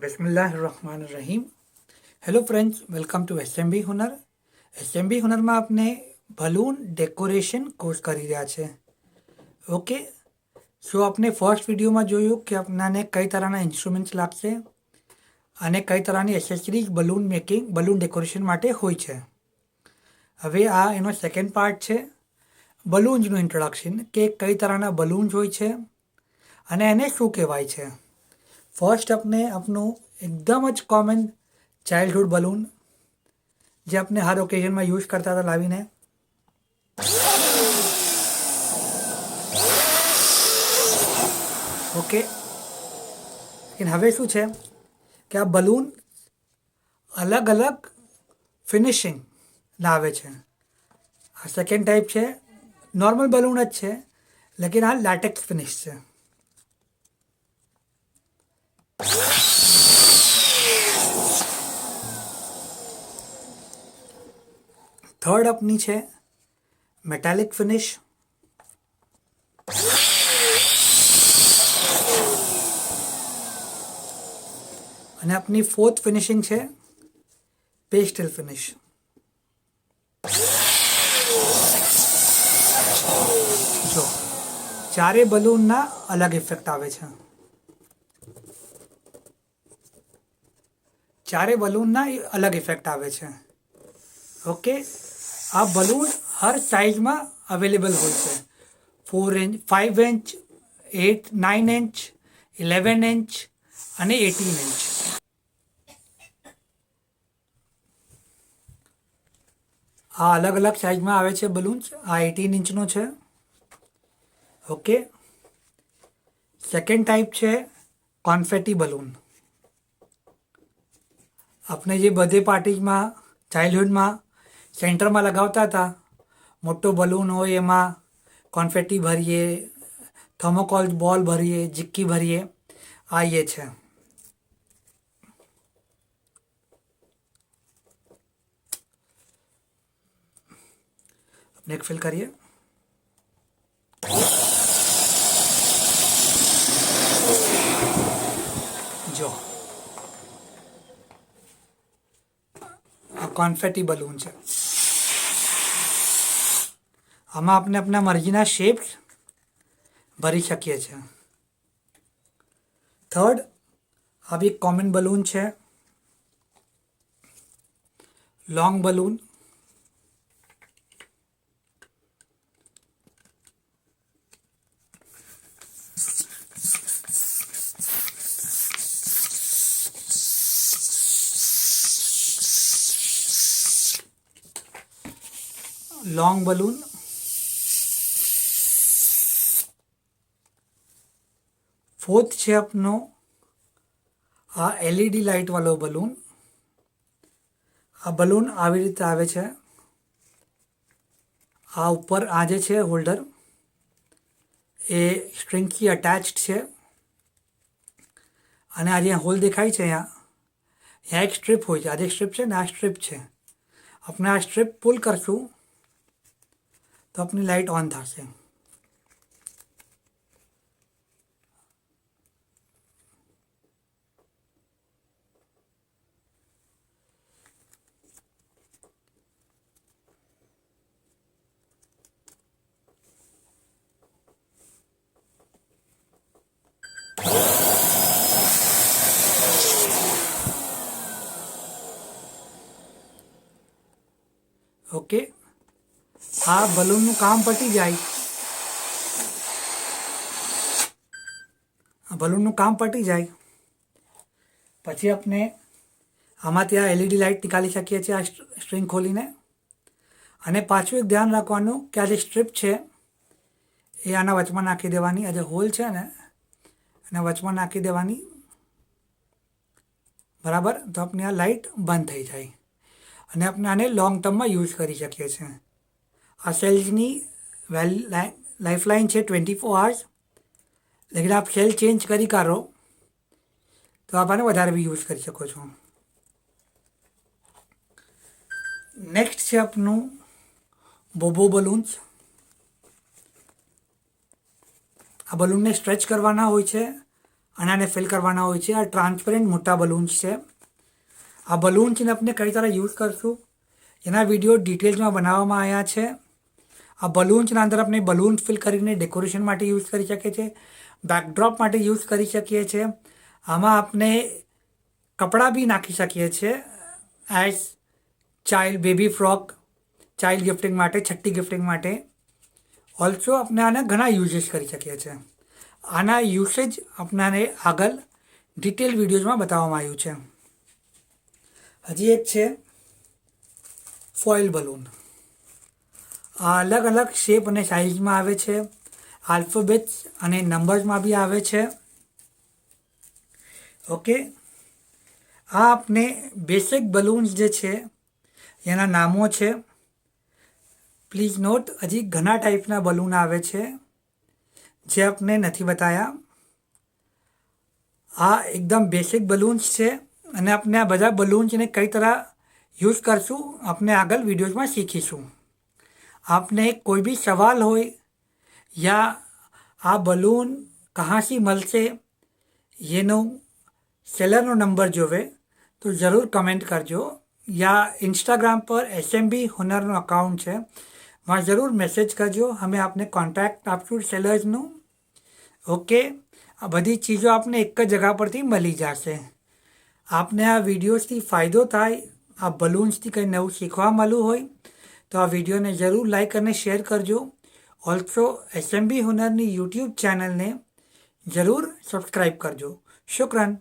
बिस्मिल्लाहिर्रहमानिर्रहीम। Hello friends, welcome to SMB Hunar. SMB હુનરમાં આપણે બલૂન ડેકોરેશન કોર્સ કરી રહ્યા છે। ઓકે, સો આપણે ફર્સ્ટ વિડીયોમાં જોયું કે આપણાને કઈ તરહના ઇન્સ્ટ્રુમેન્ટ્સ લાગશે અને કઈ તરહની accessories balloon making balloon decoration માટે હોય છે। હવે આ એનો સેકન્ડ પાર્ટ છે, બલૂન્સનું ઇન્ટ્રોડક્શન, કે કઈ તરહના બલૂન્સ હોય છે અને એને શું કહેવાય છે। ફર્સ્ટ આપણે આપનું એકદમ જ કોમન ચાઇલ્ડહુડ બલૂન, જે આપણે હર ઓકેઝનમાં યુઝ કરતા હતા લાવીને, ઓકે। લેકિન હવે શું છે કે આ બલૂન અલગ અલગ ફિનિશિંગ લાવે છે। આ સેકન્ડ ટાઈપ છે, નોર્મલ બલૂન જ છે, લેકિન આ લેટેક્સ ફિનિશ છે। થર્ડ આપની છે મેટાલિક ફિનિશ, અને આપની ફોર્થ ફિનિશિંગ છે પેસ્ટલ ફિનિશ। જો ચારે બલૂનના અલગ ઇફેક્ટ આવે છે, ચારે બલૂનના અલગ ઇફેક્ટ આવે છે। ઓકે, આ બલૂન હર સાઇઝમાં અવેલેબલ હોય છે, 4 ઇંચ, 5 ઇંચ, 8, 9 ઇંચ, 11 ઇંચ અને 18 ઇંચ। આ અલગ અલગ સાઇઝમાં આવે છે બલૂન્સ। આ 18 ઇંચનો છે। ઓકે, સેકન્ડ ટાઈપ છે કોન્ફેટી બલૂન। આપણે જે બધે પાર્ટીઝમાં ચાઇલ્ડહુડમાં સેન્ટરમાં લગાવતા હતા, મોટો બલૂન હોય એમાં કોન્ફેટી ભરીએ, થર્મોકોલ બોલ ભરીએ, ચિક્કી ભરીએ, આ એ છે। આપણે એક ફિલ કરીએ, જો આ કોન્ફેટી બલૂન છે। આમાં આપણે આપણા મરજીના શેપ્સ ભરી શકીએ છીએ। થર્ડ, આ બી કોમન બલૂન છે, long balloon. Long balloon, fourth છે આપનો આ એલઈડી લાઇટ વાળો બલૂન। આ બલૂન આવી રીતે આવે છે। આ ઉપર આ જે છે હોલ્ડર એ સ્ટ્રિંગથી અટેચ્ડ છે, અને આ જે હોલ દેખાય છે અહીંયા એક સ્ટ્રીપ હોય છે। આ જે સ્ટ્રીપ છે ને, આ સ્ટ્રીપ છે। આપણે આ સ્ટ્રીપ પુલ કરશું તો આપની લાઇટ ઓન થશે। ઓકે, આ બલૂનનું કામ પતી જાય, આ બલૂનનું કામ પતી જાય પછી આપણે આમાંથી આ એલઈડી લાઇટ નીકાળી શકીએ છીએ, આ સ્ટ્રિંગ ખોલીને। અને પાછું એક ધ્યાન રાખવાનું કે આ જે સ્ટ્રીપ છે એ આના વચમાં નાખી દેવાની, આ જે હોલ છે ને એના વચમાં નાખી દેવાની, બરાબર। તો આપણી આ લાઇટ બંધ થઈ જાય અને આપણે આને લોંગ ટર્મમાં યુઝ કરી શકીએ છીએ। આ સેલ્સની લાઈફ લાઇન છે 24 hours, લેકિન આપ સેલ ચેન્જ કરી કાઢો તો આપ આને વધારે બી યુઝ કરી શકો છો। નેક્સ્ટ છે આપનું બોબો બલૂન્સ। આ બલૂનને સ્ટ્રેચ કરવાના હોય છે અને આને ફિલ કરવાના હોય છે. આ ટ્રાન્સપેરન્ટ મોટા બલૂન્સ છે. આ બલૂન્સને આપણે કઈ તરહ યુઝ કરશું એના વિડીયો ડિટેલ્સમાં બનાવવામાં આવ્યા છે. આ બલૂન્સના અંદર આપણે બલૂન ફિલ કરીને ડેકોરેશન માટે યુઝ કરી શકીએ છીએ, બેકડ્રોપ માટે યુઝ કરી શકીએ છીએ. આમાં આપણે કપડાં બી નાખી શકીએ છીએ as child baby frock, child gifting માટે, છઠ્ઠી ગિફ્ટિંગ માટે. ઓલ્સો આપણે આને ઘણા યુઝેસ કરી શકીએ છીએ. આના યુસેજ આપણાને આગળ ડિટેલ વિડીયોઝમાં બતાવવામાં આવ્યું છે. હજી એક છે ફોઇલ બલૂન. આ અલગ અલગ શેપ અને સાઇઝમાં આવે છે. આલ્ફાબેટ્સ અને નંબર્સમાં બી આવે છે. ઓકે, આ આપણે બેસિક બલૂન્સ જે છે એના નામો છે. પ્લીઝ નોટ, હજી ઘણા ટાઈપના બલૂન આવે છે જે આપણે નથી બતાવ્યા. આ એકદમ બેસિક બલૂન્સ છે અને આપણે આ બધા બલૂન્સને કઈ તરહ યુઝ કરશું આપણે આગળ વિડીયોઝમાં શીખીશું. आपने कोई भी सवाल हो या आ बलून कहाँ से મળશે એનો સેલરનો નંબર જોવે તો જરૂર કમેન્ટ કરજો, યા ઇન્સ્ટાગ્રામ પર એસએમબી હુનરનો અકાઉન્ટ છે વहाँ ज़रूर मैसेज करजो, हमें आपने कॉन्टैक्ट आपશું સેલર્સનું. ઓકે, આ બધી ચીજો આપને એક જ જગા પરથી મળી જશે. આપને આ વિડીયોઝથી ફાયદો થાય, આ બલૂન્સથી કંઈ નવું શીખવા મળ્યું હોય તો આ વિડીયોને જરૂર લાઈક અને શેર કરજો. ઓલ્સો એસએમબી હુનરની યુટ્યુબ ચેનલને જરૂર સબસ્ક્રાઈબ કરજો. શુક્રન.